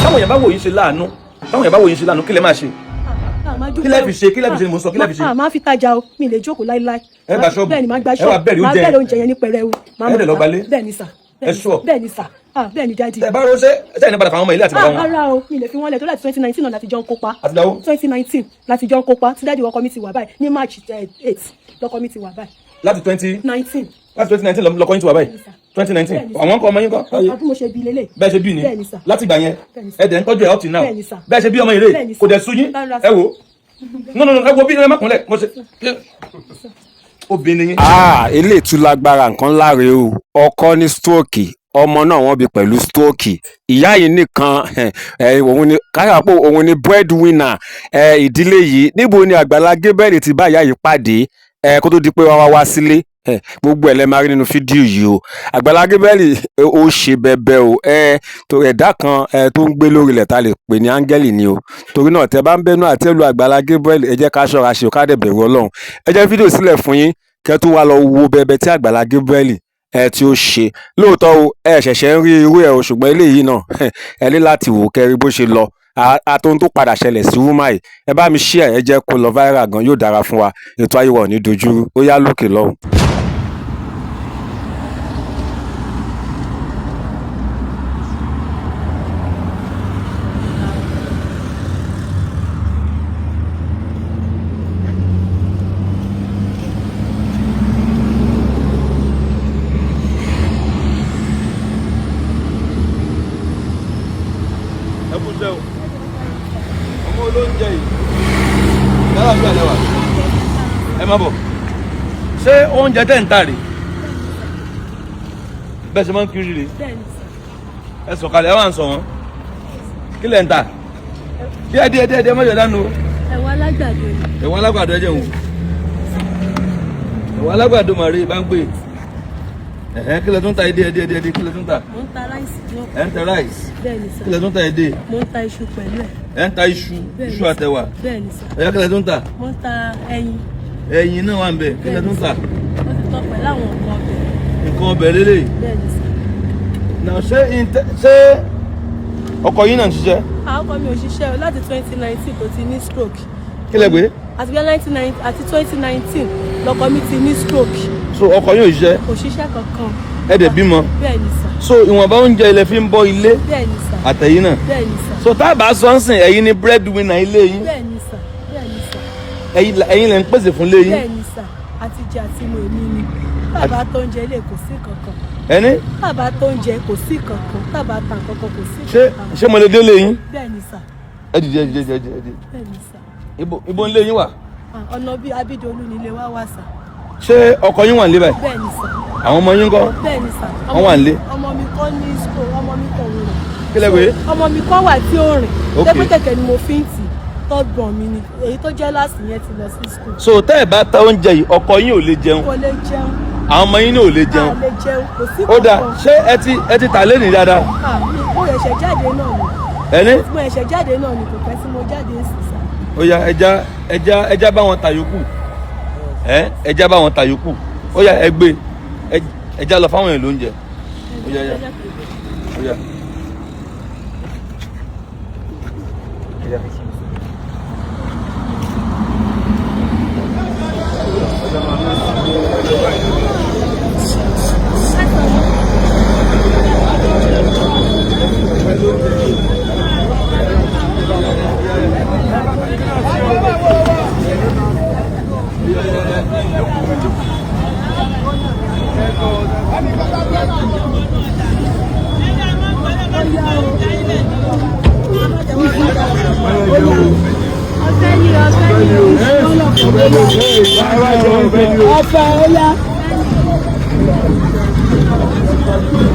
táwọn èèyàn bá wò yín ṣe láàánú kí lẹ máa ṣe kí lẹ fi ṣe ni mo sọ kí lẹ fi ṣe. máa fi tajà o mi lè jókòó láíláí. ẹ gba ṣọ́ọ̀bù bẹ́ẹ̀ ni máa gba ṣọ́ọ̀bù máa bẹ̀rẹ̀ oúnjẹ yẹn ní pẹrẹu. ẹ dẹ̀ lọ gbalé. bẹ́ẹ̀ ni sà. ẹ sọ. bẹ́ẹ̀ ni sà. bẹ́ẹ̀ ni dáàdi. ẹ bá rọ ṣe ní padà fáwọn ọmọ ilé àti bàbá wọn. rárá o mi lè fi wọn lẹ̀ tó láti 2019 náà láti jọ ń kópa. àtìdáwó. 2019 láti jọ ń kópa tí dáàdi ọkọ mi ti wà báyìí ní March 8 lọkọ mi ti wà báyìí. láti 2019 láti 2019 lọkọ yín ti wà báyìí 2019 àwọn ọkọ ọmọ yín kọ́. àbí mo ṣe bí lélẹ̀. bẹ́ẹ̀ ṣe bí ni láti ìgbà yẹn ẹ dẹ̀ ń tọ́jú ẹ̀ up till now bẹ́ẹ̀ ṣe bí ọmọ ìrè kò dẹ̀ sú yín ẹ wò no ẹ wo bí ẹ má kúnlẹ̀ mo ṣe obìnrin yín. ilé ìtúlágbára nǹkan láre o ọkọ ní stroke ọmọ náà wọ́n bí pẹ̀lú stroke ìyá yìí nìkan òun ni káyàpọ òun ni breadwinner ìdílé yìí níbo ni Agbala Gabriel ti bá ìyá yìí pàdé kó tó di pé wá sílé gbogbo ẹ̀ lẹ́ máa rí nínú fídíò yìí o Agbala Gabriel ó ṣe bẹbẹ o ẹ̀dá kan tó ń gbé lórí ilẹ̀ tá a lè pè ní áńgẹ́lì ni o torí náà tẹ́ bá ń bẹnu àtẹ́lu Agbala Gabriel ẹ jẹ́ ká ṣọ́ra ṣe o ká dẹ̀ bẹ̀rù Ọlọ́run ẹ jẹ́ fídíò sílẹ̀ fún yín kẹ́ tó wá lọ wo bẹbẹ tí Agbala Gabriel tí ó ṣe lóòótọ́ o ṣẹ̀ṣẹ̀ ń rí irú ẹ̀ o ṣùgbọ́n eléyìí náà ẹ ní láti wò kẹ́rí bó ṣe lọ àtòhun tó padà ṣẹlẹ̀ sí wúmà yìí ẹ bá mi share ẹ jẹ́ kó lọ viral gan yóò dára fún wa ètò ayé wa ò ní dojú ó yá lókè lọ́hùn. ọmọ olóúnjẹ yìí dára bí àlẹwà ẹ má bọ̀ ṣé oúnjẹ tẹ́ ń tà rè bẹ́ẹ̀ ṣe máa ń kiri rè ẹ sọ̀kalẹ̀ ẹ wà ń sọ wọn kí lẹ̀ ń tà díẹ̀ mọ́jọ dánú. ẹ̀wọ̀n alágbàdo ni. ẹ̀wọ̀n alágbàdo ẹ jẹun ẹ̀wọ̀n alágbàdo màrí bá ń gbé kí lẹ tún ta èdè kí lẹ tún ta. mo ń ta ráìsì náà. ẹ ń ta ráìsì. bẹ́ẹ̀ni sà. kí lẹ tún ta èdè. mo ń ta iṣu pẹ̀lú ẹ̀. ẹ ń ta iṣu àtẹwà. bẹ́ẹ̀ni sà. kí lẹ tún ta. mo ń ta ẹyin. ẹyin náà wà ń bẹ kí lẹ tún ta. ó ti tọ́ pẹ̀lú àwọn nǹkan ọbẹ̀. nǹkan ọbẹ̀ lélẹ̀. bẹ́ẹ̀ni sà. náà ṣé ọkọ yín náà ń ṣiṣẹ́. ọkọ mi ò ṣiṣẹ́ o láti 2019 tó ti ní stroke. kí lẹ gbé. àti 2019 lọkọ mi ti ní stroke. so ọkọ yín ò ṣiṣẹ́. kò ṣiṣẹ́ kankan. ẹ dẹ̀ bímọ. bẹ́ẹ̀ni sà. so ìwọ̀nba oúnjẹ ilẹ̀ fi ń bọ́ ilé. bẹ́ẹ̀ni sà. àtẹ̀yìn náà. bẹ́ẹ̀ni sà. so tá a bá sọ ń sìn ẹ̀yin ni breadwinner ilé yín. bẹ́ẹ̀ni sà. bẹ́ẹ̀ni sà. ẹ̀yin lẹ ń pèsè fún ilé yín. bẹ́ẹ̀ni sà. àti jẹ àti mu èmi ni bàbá tó ń jẹ ilé kò sí kankan. ẹni. bàbá tó ń jẹ kò sí kankan bàbá ta kankan kò sí kankan. ṣé mo lè dé ilé yín. bẹ́ẹ̀ni sà. ẹ dìde. bẹ́ẹ̀ni sà. ibo ilé yín wà. ọ̀nà bíi Abídolú nílé wa wà sà. ṣé ọkọ yín wà nílé báyìí. bẹ́ẹ̀ni sà. àwọn ọmọ yín ńkọ́. bẹ́ẹ̀ni sà. wọ́n wà nílé. ọmọ mi kọ́ ní school ọmọ mi kọ̀ rìn. kí lẹ pé. ọmọ mi kọ́ wà tí ó rìn. ok lẹ́gbẹ́ kẹ̀kẹ́ ni mo fi ń tì third born mi ni èyí tó jẹ́ láti yẹn ti lọ sí school. so tẹ́ ẹ̀ bá ta oúnjẹ yìí ọkọ yín ò lè jẹun. kò lè jẹun. àwọn ọmọ yín náà ò lè jẹun. a lè jẹun kò sí kankan. ó dáa ṣé ẹ ti tà lẹ́nìí dáadáa. mo ẹ̀ṣẹ̀ jáde náà ni. ẹni. mo ẹ̀ṣẹ̀ jáde náà ni kò pẹ́ sí mo jáde sísà. ó yá ẹja bá wọn ta yòókù ẹja bá wọn ta yòókù ó yá ẹ gbé ẹja lọ fáwọn èèyàn lóúnjẹ ó yá ó yá.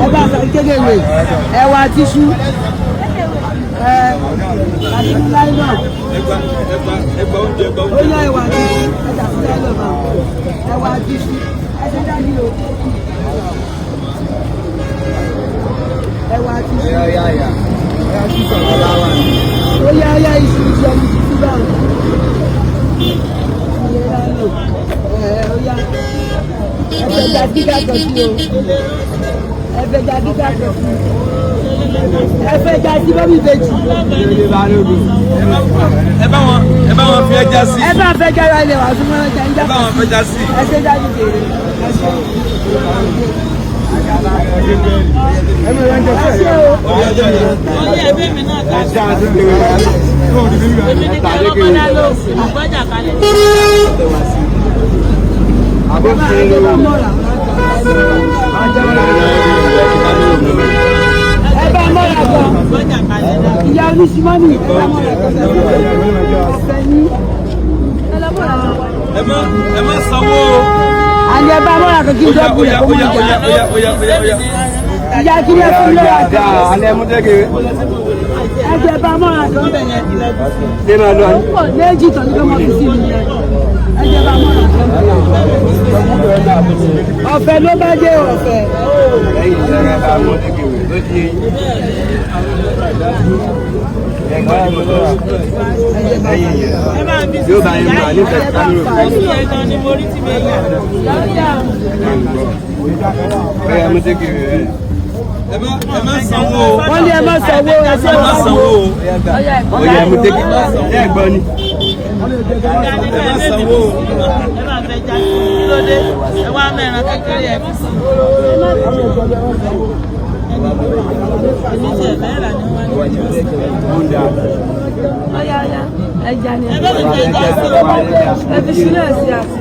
ọba kékeré ẹwà tíṣú àti láìlọ ó yá ẹwà tíṣú àti láìlọ ẹwà tíṣú ẹsẹ dájú o ẹwà tíṣú ó yá iṣu ọmọ títí báwọn ó yá ẹgbẹ̀jà gíga kan sí o ẹgbẹ̀jà gíga kan sí o. ẹ fẹ́ já sí bọ́bí ìbejì. ẹ bá wọn fi ẹja sí. ẹ bá fẹ́ jára ilé wa fún wọn jẹ́ ń já. ẹ bá wọn fẹja sí. ẹ ṣe jáde kéré. Ẹ bá mọ́ra gan. Ìyá oníṣìmọ́nì ẹ bá mọ́ra gan. ẹ má sanwó. Àní ẹ bá mọ́ra kan kí n dọ́gbù rẹ̀ kó mọ̀ jà. Ìyá kí ni ẹ fún lọ́wọ́ àgbà. Ẹgbẹ́ bá mọ́ra kan bẹ̀rẹ̀. Méjì tán ní kí wọ́n fi sí mi. Ẹgbẹ́ bá mọ́ra kan bẹ̀rẹ̀. Ọ̀fẹ́ ló bá dé ọ̀fẹ́. Yóò bá yín bá nífẹ̀ẹ́ sáré ẹ má sanwó. Wọ́n ní ẹ má sanwó. ẹ má sanwó. Oyè mú tẹ́kì ẹ gbọ́ ni. ẹ má sanwó. ẹ máa fẹ́ já kí ló dé ẹ wá mẹ́ran kékeré ẹ fi sí. èmi tiẹ̀ mẹ́ra ni wọ́n ní. Ọ̀yá ẹja ni. ẹ bẹ́ẹ̀ ni ẹja sí o. Ẹ fi sílẹ̀ sí àti.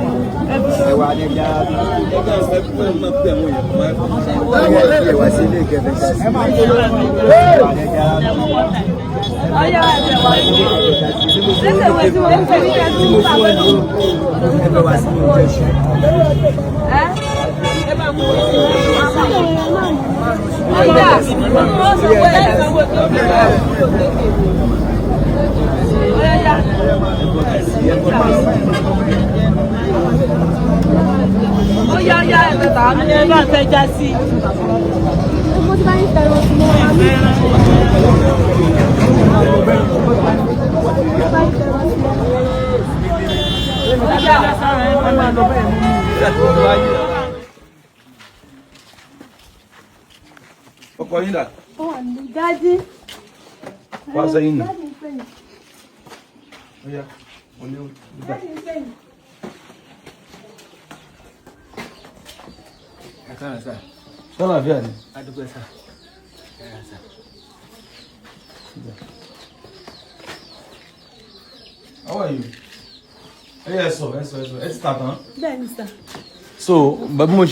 Ọ̀yá ẹ̀jẹ̀ wá sí. Ṣé ìwé tí wọ́n ń fẹ́ ní kẹ́sì mú bá wọlé? Ẹ bá mú wọn. Ọ̀yá ó sọ pé ẹ̀ sanwó tó bí wọ́n. Ọ̀yá. Ọ̀yá ẹ̀mẹ́ta. ẹ bá fẹ́ já sí. Mo ti bá yín fẹ́ràn sí mọ́ wa. ọkọ yín dà. Ó wà ní dájí. wá sẹ́yìn nù. Dájí ń pè yín. Ọya, wọlé o. Dájí ń pè yín. Sálàáfíà ni. How are you? Ẹ sọ ẹ ti tà tán. Bẹ́ẹ̀ ni sà. So bí mo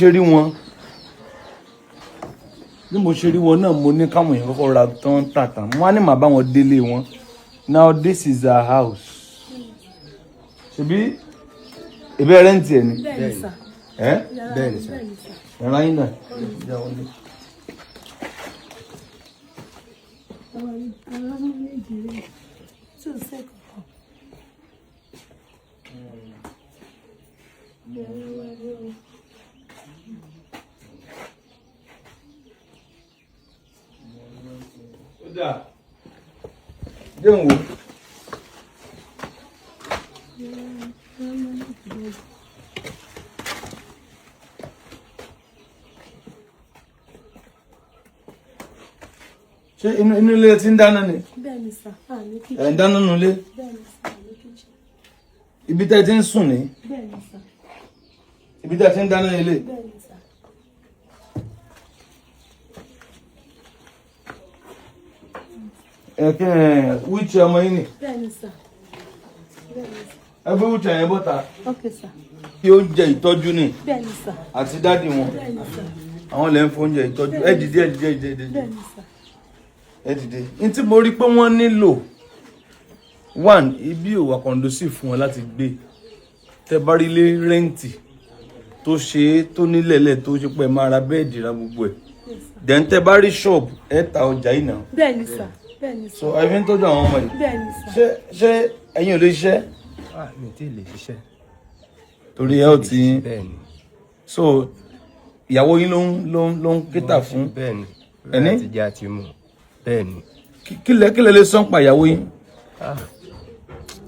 ṣe rí wọn náà mo ní káwọn èèyàn kọ́kọ́ ra tán tàtà mo wá ní màá bá wọn délé wọn. Now this is our house. Ṣebí ìbẹ́ rẹ́ǹtì ẹ̀ ni. Bẹ́ẹ̀ ni sà. Bẹ́ẹ̀ ni sà. Yàrá yín náà. Ìjà wọlé. Ó dáa. Jẹun wo. Ṣé inú ilé tí ń dáná ni? Bẹ́ẹ̀ ni sà. Ní kíchìn. Ẹ̀ ń dáná nínú ilé? Bẹ́ẹ̀ ni sà. Ní kíchìn. Ibi tẹ́ ti ń sùn ní? Bẹ́ẹ̀ ni sà. Ibi tẹ́ ti ń dáná ilé? Bẹ́ẹ̀ ni sà. Wíìchì ọmọ yín ni? Bẹ́ẹ̀ ni sà. Bẹ́ẹ̀ ni sà. Ẹ gbé wíìchì yẹn bọ́ta. Okay sà. Kí oúnjẹ ìtọ́jú ni Bẹ́ẹ̀ ni sà. àti dádì wọn. Bẹ́ẹ̀ ni sà. Àwọn lè ń fún oúnjẹ ìtọ́jú. Ẹ dìde. Bẹ́ẹ̀ ni sà. Ẹ dìde. Ní tí mo rí pé wọ́n nílò one ibi ò wà conducive fún wọn láti gbé. Tẹ́ bá rí ilé rẹ́ǹtì tó ṣe é tó nílẹ̀lẹ̀ tó ṣe pé máa ra bẹ́ẹ̀dì ra gbogbo ẹ̀. Then tẹ́ bá rí ṣọ́ọ̀bù ẹ ta ọjà yìí náà. Bẹ́ẹ̀ ni sà. Bẹ́ẹ̀ ni sà. So ẹ fi ń tọ́jú àwọn ọmọ yìí. Bẹ́ẹ̀ ni sà. Ṣé ẹ̀yin ò lè ṣiṣẹ́? Mi tí ì lè ṣiṣẹ́. Torí ẹ ò tí. Bẹ́ẹ̀ ni. So ìyàwó yín ló ń kétà fún. Bẹ́ẹ̀ ni. Ẹni? Láti jẹ́ àti mú. Bẹ́ẹ̀ ni. Kílẹ̀ lè sán pa ìyàwó yín.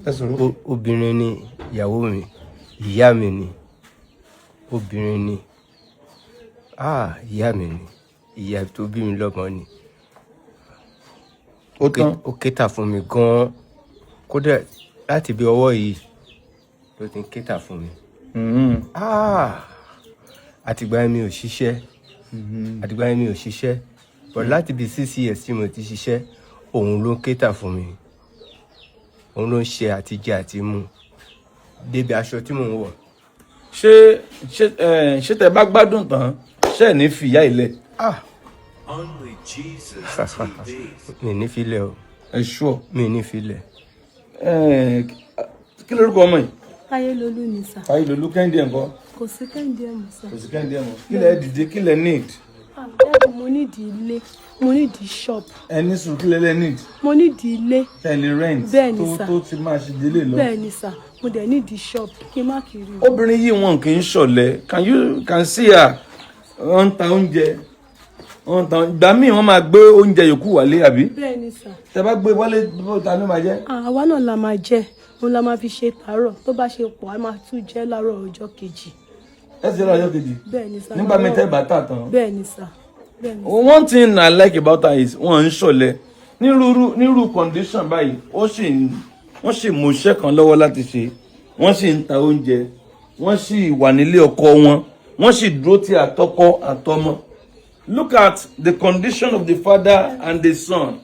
Ẹ sọ̀rọ̀. Obìnrin ni ìyàwó mi, ìyá mi ni. Obìnrin ni. Ìyá mi ni. Ìyá tó bí mi lọ́mọ ni. ó kéta fún mi gan-an kódà láti bí ọwọ́ yìí ló ti ń kéta fún mi. Àtìgbà mi ò ṣiṣẹ́ but láti bí 6 years tí mo ti ṣiṣẹ́ òun ló ń kéta fún mi, òun ló ń ṣe àtijẹ àti mu débi aṣọ tí mò ń wọ̀. ṣé tẹ bá gbádùn tán ṣe ní fìyà ilẹ̀. mi ní filẹ̀ o. ẹ ṣọ́ mi ní filẹ̀. kí lórúkọ ọmọ yìí. Ayélolú ni sà. Ayélolú Kẹ́hìndé ńkọ́. Kò sí Kẹ́hìndé mọ́ sà. Kò sí Kẹ́hìndé mọ́. Kílẹ̀ dìde kílẹ̀ need. Dáàbò mo nídìí ilé, mo nídìí shop. Ẹni sùn kílẹ̀ lẹ́ need. Mo nídìí ilé. Tẹ̀lé rent. Bẹ́ẹ̀ni sà. Tó ti máa ṣe délé lọ. Bẹ́ẹ̀ni sà, mo dẹ̀ nídìí shop kí n má kiri. Obìnrin yìí wọn kì í ṣọ̀lẹ. Can see her. Wọ́n ń ta oúnjẹ. Ìgbà míì wọ́n máa gbé oúnjẹ yòókù wálé àbí. Bẹ́ẹ̀ni sà. Tẹ bá gbé wálé ta ló máa jẹ. Àwa náà la máa jẹ. Òun la máa fi ṣe tàárọ̀ tó bá ṣe pọ̀ a máa tún jẹ láàárọ̀ ọjọ́ kejì. Ẹ ti rọ ọjọ́ kejì. Bẹ́ẹ̀ni sà. Nígbà mi tẹ́ bàtà tán. Bẹ́ẹ̀ni sà. One thing I like about her is wọ́n ń ṣọ̀lẹ. Nírú condition báyìí wọ́n sì mú iṣẹ́ kan lọ́wọ́ láti ṣe. Wọ́n sì ń ta oúnjẹ. Wọ́n sì wà nílé ọkọ wọn. Wọ́n sì dúró ti àtọkọ àtọmọ. Look at the condition of the father and the son.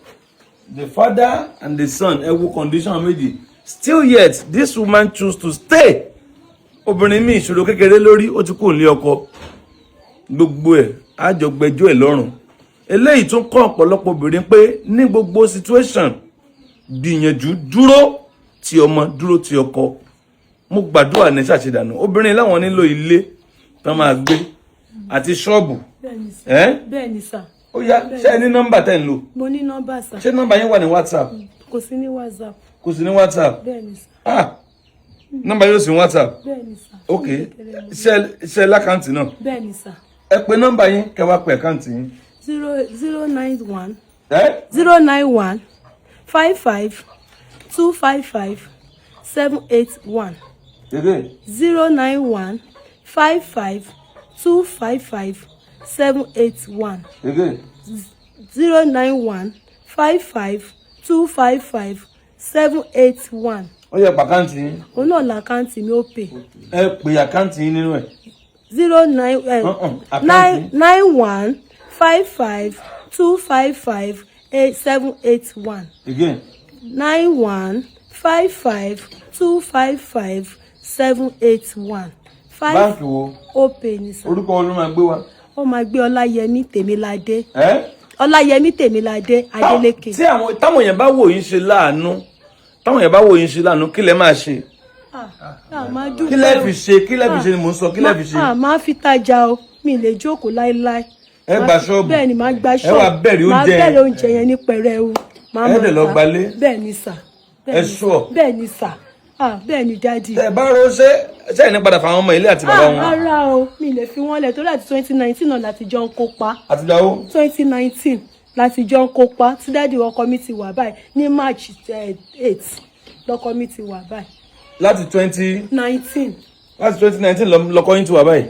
The father and the son ẹ wo condition méjì. Still yet this woman choose to stay. Obìnrin mi ìṣòro kékeré lórí ó ti kúrò ní ọkọ. Gbogbo ẹ̀ àjọgbẹjọ́ ẹ̀ lọ́rùn. Eléyìí tún kọ́ ọ̀pọ̀lọpọ̀ obìnrin pé ní gbogbo situation gbìyànjú dúró ti ọmọ dúró ti ọkọ. Mo gbàdúrà ní ṣàṣedànù. Obìnrin láwọn nílò ilé tán máa gbé àti ṣọ́ọ̀bù. Bẹ́ẹ̀ni sà. Ó yá ṣé ẹ ní nọ́mbà tẹ́ ń lò? Mo ní nọ́mbà sà. Ṣé nọ́mbà yín wà ní WhatsApp? Kò sí ní WhatsApp. Kò sí ní WhatsApp. Bẹ́ẹ̀ni sà. Nọ́mbà yóò sí ní WhatsApp. Bẹ́ẹ̀ni sà. Ok ṣe lákàntì náà. Bẹ́ẹ̀ni sà. Ẹ pè nọ́mbà yín kẹ́ wá pè àkáǹtì yín. 091 091 55 255 781. Again. 091 55 255 781. Again. 091 55 255 781. Ó yẹ pàkáǹtì yín. Òun náà làkáǹtì mi ó pè. Ẹ pè àkáǹtì yín nínú ẹ̀. 91 55 255 781. Again. 91 55 255 781. Báńkì wo? Ó pè ní sà. Orúkọ wo ló máa gbé wa? Ó máa gbé Ọláyẹmí Tèmiládé. Ọláyẹmí Tèmiládé Adélékè. Táwọn èèyàn bá wò yín ṣe láàánú, kí lẹ máa ṣe? Kí lẹ fi ṣe ni mò ń sọ, kí lẹ fi ṣe? Máa fi tajà o, mi lè jókòó láéláé. Ẹ gba ṣọ́ọ̀bù. Bẹ́ẹ̀ni máa gba ṣọ́ọ̀bù. Ẹ wá bẹ̀rẹ̀ oúnjẹ. Máa bẹ̀rẹ̀ oúnjẹ yẹn ní pẹrẹu. Ẹ dẹ̀ lọ gbalé. Bẹ́ẹ̀ni sà. Ẹ ṣọ́. Bẹ́ẹ̀ni sà. Bẹ́ẹ̀ni dádì. Ẹ bá ro ṣé ẹni padà fáwọn ọmọ ilé àti bàbá wọn. Ara o, mi lè fi wọ́n lẹ̀ tó láti 2019 náà láti jọ ń kópa. Àtìgbàwo? 2019 láti jọ ń kópa tí dádì ọkọ mi ti wà báyìí ní March 8 lọkọ mi ti wà báyìí. Láti 2019. Láti 2019 lọkọ yín ti wà báyìí.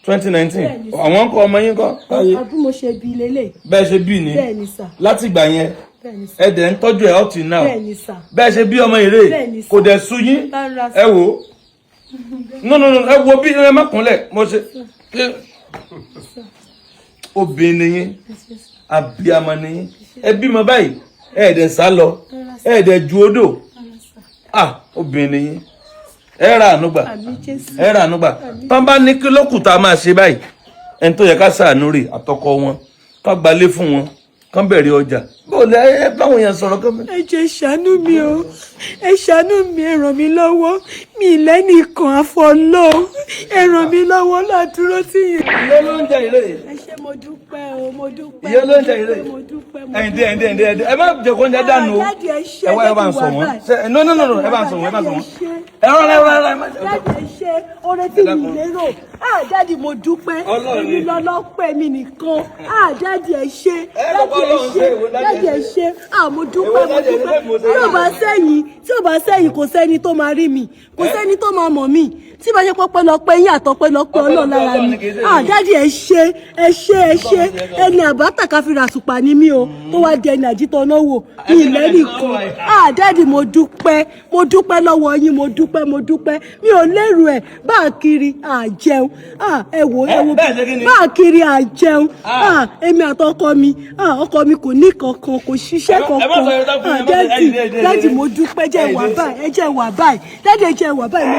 2019. Àwọn kọ ọmọ yín kọ́. Àbí mo ṣe bí lélẹ̀. Bẹ́ẹ̀ ṣe bí ni. Bẹ́ẹ̀ni sà. Láti ìgbà yẹn. Bẹ́ẹ̀ni sà. Ẹ dẹ̀ ń tọ́jú ẹ̀ up till now. Bẹ́ẹ̀ni sà. Bẹ́ẹ̀ ṣe bí ọmọ ìrè. Bẹ́ẹ̀ni sà. Kò dẹ̀ sú yín. Ẹ wò. No, ẹ wo bí ẹ má kúnlẹ̀. Mo ṣe. Obìnrin yín. Abiyamọ ni yín. Ẹ bímọ báyìí. Ẹ dẹ̀ sá lọ. Ẹ dẹ̀ ju odò. Obìnrin yín. Ẹ ra ànúgbà. Ẹ ra ànúgbà. Tán bá ní kí lókùtà máa ṣe báyìí. Ẹni tó yẹ ká ṣàánú rè àtọkọ wọn. Ká gbalé fún wọn. Kán bẹ̀rẹ̀ ọjà. Bóòlù ẹ báwọn yẹn sọ̀rọ̀ kán. Ẹ jẹ́ ṣàánú mi o. Ẹ ṣàánú mi, ẹ ràn mí lọ́wọ́. Mi lẹ́nìkan àfọlọ́. Ẹ ràn mí lọ́wọ́ ládùúró tí yẹn. Ìyá ló ń jẹ ìrè. Ẹ ṣé mo dúpẹ́ o, mo dúpẹ́. Ìyá ló ń jẹ ìrè. Mo dúpẹ́. Ẹ̀ǹdẹ̀. Ẹ má jẹ́ kó ń jẹ dànù o. Dáàdì ẹ ṣé. Ẹ wá ń sọ wọ́n. No. Ẹ bá ń sọ wọ́n. Ẹ rọra. Dáàdì ẹ ṣé. Oore tí mi lérò. Dáàdì mo dúpẹ́. Èmi lọ́lọ́pẹ́ mi nìkan. Dáàdì ẹ ṣé. Dáàdì ẹ ṣé. Mo dúpẹ́. Tí ò bá sẹ́yìn kò sẹ́ni tó máa rí mi. Kò sẹ́ni tó máa mọ̀ mí. tí bá ṣe pọ́pẹ́ lọ pé yín àtọ́pẹ́ lọ pé Ọlọ́run lára mi dáàdì ẹ ṣe ẹni àbáta ká fi ràtùpà ní mí o tó wá di ẹni àjítọ́ náà wò ní ilẹ̀ nìkan dáàdì mo dúpẹ́ lọ́wọ́ yín mo dúpẹ́ mi ò lérò ẹ̀ bá a kiri àjẹun ẹ wò bá a kiri àjẹun èmi àtọkọ mi ọkọ mi kò ní kankan kò ṣiṣẹ́ kankan dáàdì mo dúpẹ́ jẹ́ wà báyìí ẹ jẹ́ wà báyìí dáàdì ẹ jẹ́ wà báyìí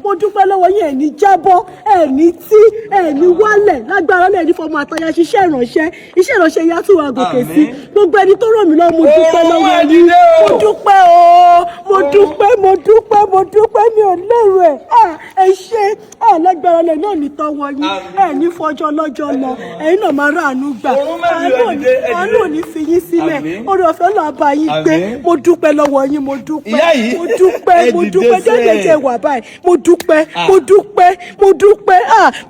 mo dúpẹ́ lọ́wọ́ yín ẹni jábọ́ ẹni tí ẹni wálẹ̀ lágbára lẹ́ni fọmọ àtàyà ṣiṣẹ́ ìránṣẹ́ yá tún wà gòkè sí gbogbo ẹni tó ràn mí lọ́wọ́ mo dúpẹ́ lọ́wọ́ yín mo dúpẹ́ mi ò lérò ẹ ṣe lágbára lẹ́ni náà ní tọwọ́ yín ẹni fọjọ́ lọ́jọ́ lọ ẹ̀yin náà máa ráàánú gbà àánú ò ní fi yín sílẹ̀ oore ọ̀fẹ́ náà bá yín gbé mo dúpẹ́ lọ́wọ́ yín mo dúpẹ́ jẹ́jẹ́ wà báyìí mo dúpẹ́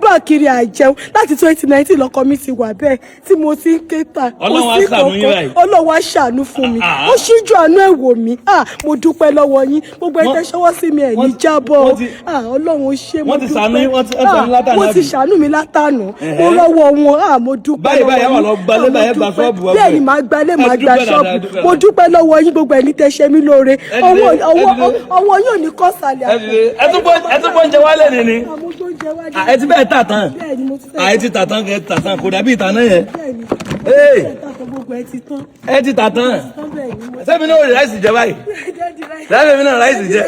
bá a kiri àjẹun láti 2019 lọ́kọ mi ti wà bẹ́ẹ̀ tí mo ti ń ké ta kò sí kankan Ọlọ́run á ṣàánú fún mi ó ṣíjú àánú ẹ̀ wò mí mo dúpẹ́ lọ́wọ́ yín gbogbo ẹ̀ tẹ́ ṣọwọ́ sí mi ẹ̀ ní jábọ̀ Ọlọ́run ó ṣe mo dúpẹ́ wọ́n ti ṣàánú mi látànà mo rọ́wọ́ wọn mo dúpẹ́ lọ́wọ́ yín bẹ́ẹ̀ ni màá gbalé màá gba ṣọ́ọ̀bù mo dúpẹ́ lọ́wọ́ yín gbogbo ẹ̀ ní tẹ́ ṣe mí lóore ọwọ́ yóò ní kọ́ sàlẹ̀ ẹ tún bọ́ ń jẹ wálé ni ẹ ti bẹ́ẹ̀ tà tán ẹ ti tà tán kò dàbí ìtàn náà yẹn ẹ ti tà tán sẹ́mi náà rí ráìsì jẹ báyìí sẹ́mi náà ráìsì jẹ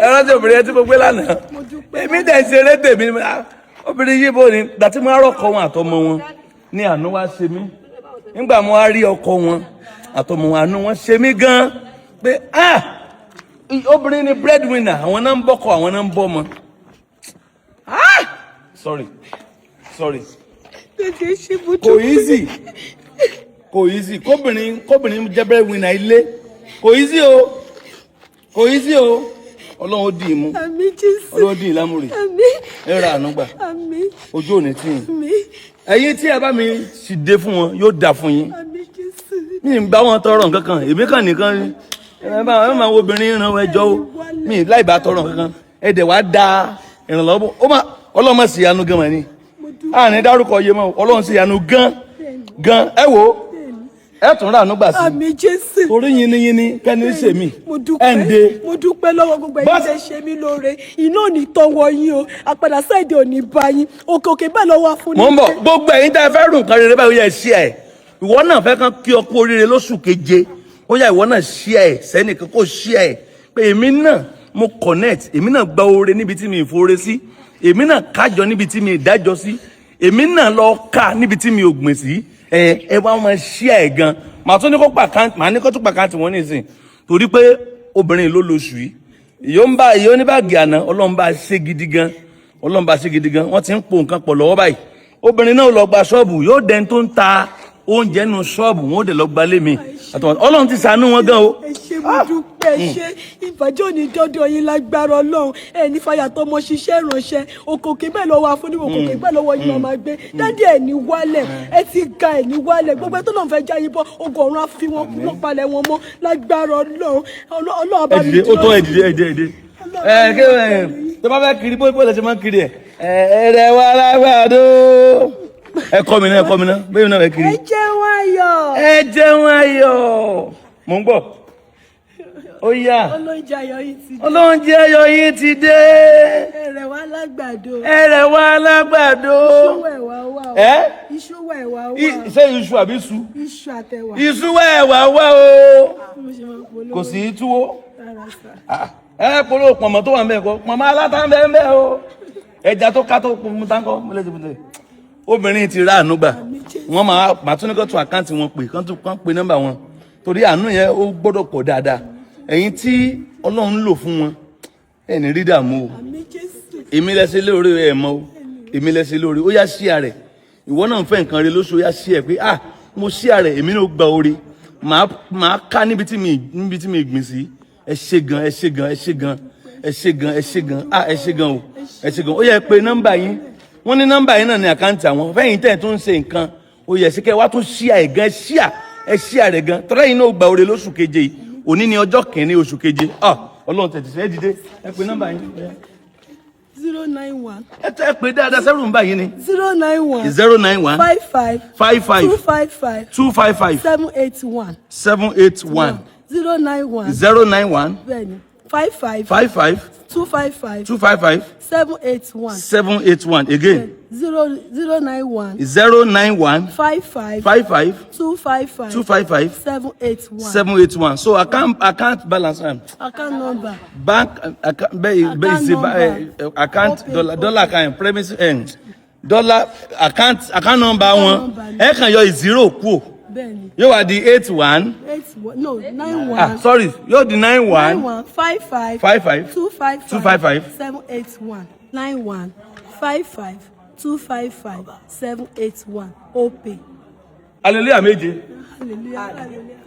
ẹ rántí obìnrin ẹ tí mo gbé lánàá èmi dẹ̀ ń ṣeré tèmi obìnrin yìí bò ní dàtí mo rọ́kọ wọn àtọmọ wọn ní àánú wá ṣe mí nígbà mo wá rí ọkọ wọn àtọmọ wọn àánú wọn ṣe mí gan pé obìnrin ni breadwinner àwọn náà ń bọ́kọ àwọn náà ń bọ́ ọmọ sorry kò easy kóbìnrin jẹ́ breadwinner ilé kò easy o Ọlọ́run ó dì í mú Ọlọ́run ó dì í lámúrè ẹ ra àánú gbà ojú òní tí yín ẹ̀yin tí ẹ bá mi sì dé fún wọn yóò dà fún yín mi ń bá wọn tọrọ nǹkan kan èmi kàn nìkan ẹ máa wo obìnrin ìran ẹjọ́ o mi láì bá tọrọ nǹkan ẹ dẹ̀ wá da ìrànlọ́wọ́ Ọlọ́run má sì yanu gan mọ̀ ni àní dárúkọ yé mọ́ Ọlọ́run sì yanu gan ẹ wo ẹ tún rà nígbà sí àmín Jésù orí yiniyini kẹ́ni ṣe mí mo dúpẹ́ lọ́wọ́ gbogbo ẹ̀yin tẹ́ ṣe mí lóore iná ò ní tọwọ́ yín o àpàdà sáìdì ò ní bá yín òkè bẹ́ẹ̀ lọ́wọ́ fún ní. mo ń bọ̀ gbogbo ẹ̀yin tẹ́ fẹ́ rùn kan rere báyìí ó yẹ ṣí ẹ̀ ìwọ náà fẹ́ kán kí ọ kú oríire lóṣù keje ó yẹ ìwọ náà ṣí ẹ̀ sẹ́nìkan kó ṣí ẹ̀ pé èmi náà mo connect èmi náà gba oore níbi tí mi ì fore sí èmi náà kájọ níbi tí mi ì dájọ sí èmi náà lọ ká níbi tí mi ò gbìn sí ẹ wá máa ṣí ẹ̀ gan màá tún ní kó pàkáǹtì màá ní kó tún pàkáǹtì wọn nísìn torí pé obìnrin ló lóṣù yìí ìyó ní báàgì àná Ọlọ́run bá ṣe gidi gan wọ́n ti ń po nǹkan pọ̀ lọ́wọ́ báyìí obìnrin náà lọ gba ṣọ́ọ̀bù yóò dẹni tó ń ta oúnjẹ nínú ṣọ́ọ̀bù wọn ò dẹ̀ lọ gbalé mi Ọlọ́run ti ṣàánú wọn gan o. ẹ ṣe mo dúpẹ́ ṣe ìbàjẹ́ òní dọ́dọ̀ yín lágbára Ọlọ́run ẹ ní fàyà tó mọ ṣiṣẹ́ ìránṣẹ́ òkòkè bẹ́ẹ̀ lọ́wọ́ afúnníwò òkòkè bẹ́ẹ̀ lọ́wọ́ yín máa gbé dádì ẹ̀ ní wálẹ̀ ẹ ti ga ẹ̀ ní wálẹ̀ gbogbo ẹ tó náà fẹ́ já yín bọ́ ogun ọ̀run á fi wọn kú palẹ̀ wọn mọ́ lágbára Ọlọ́run bá mi dúró. ó tó ẹ̀dìdẹ́ tó bá fẹ́ kiri bó ṣe máa ń kiri ẹ̀rẹ̀ wà lágbàdo ẹ kọ́ mi náà bẹ́ẹ̀ mi náà fẹ́ kiri. ẹ jẹun ayọ̀ mò ń gbọ́ ó yá olóúnjẹ ayọ̀ yìí ti dé ẹ̀rẹ̀ wà lágbàdo iṣu wẹ̀wà wà ṣé iṣu àbí iṣu àtẹwà iṣu wẹ̀wà wà o kò sí túwó ẹ polówó pọ̀nmọ́ tó wà ń bẹ̀ kọ́ pọ̀nmọ́ aláta ń bẹ̀ o ẹja tó ká tó mú táńkọ́ mọ́lẹ́dẹ́gbẹ́dẹ́ obìnrin ti ra àánú gbà wọ́n máa tún ní kó tún àkáǹtì wọn pè kán pe nọ́mbà wọn torí àánú yẹn ó gbọ́dọ̀ pọ̀ dáadáa ẹ̀yin tí Ọlọ́run ń lò fún wọn ẹ̀ ní rí dààmú o èmi lẹ́sẹ̀ lóore ẹ̀ mọ́ o èmi lẹ́sẹ̀ lóore ó yá sí àrẹ̀ ìwọ náà ń fẹ́ nǹkan rẹ lóṣù ó yá sí ẹ̀ pé mo sí àrẹ̀ èmi náà gba oore màá ká níbi tí mi gbìn sí ẹ ṣé gan ó yẹ pé nọ́mbà yín wọ́n ní nọ́mbà yín náà ní àkáǹtì àwọn fẹ́yìn tẹ̀ tó ń ṣe nǹkan ó yẹ sí kẹ́ wá tún ṣíà ẹ̀ gan ẹ ṣíà rẹ̀ gan tọ́lá yìí náà gba oore lóṣù keje yìí òní ni ọjọ́ kìíní oṣù keje. Ọlọ́run tètè ṣe é dìde ẹ pè nọ́mbà yín. 091. ẹ pè dáadáa sẹ́rù ń bá yín ni. 091. 091. 55. 55. 255. 255. 781. 781. 091. 091. Bẹ́ẹ̀ni. 55. 55. 255. 255. 781. 781 again. 091. 091. 55. 55. 255. 255. 781. 781. So account balance. Account number. Bank account dollar account premise dollar account number one. Ẹ kàn yọ 0 kúrò. Bẹ́ẹ̀ni. Yóò wá di 81. 81. No, 91. Sorry. Yóò di 91. 91. 55. 55. 255. 255. 781. 91. 55. 255. 781. OP. Hallelujah méje. Hallelujah. Hallelujah.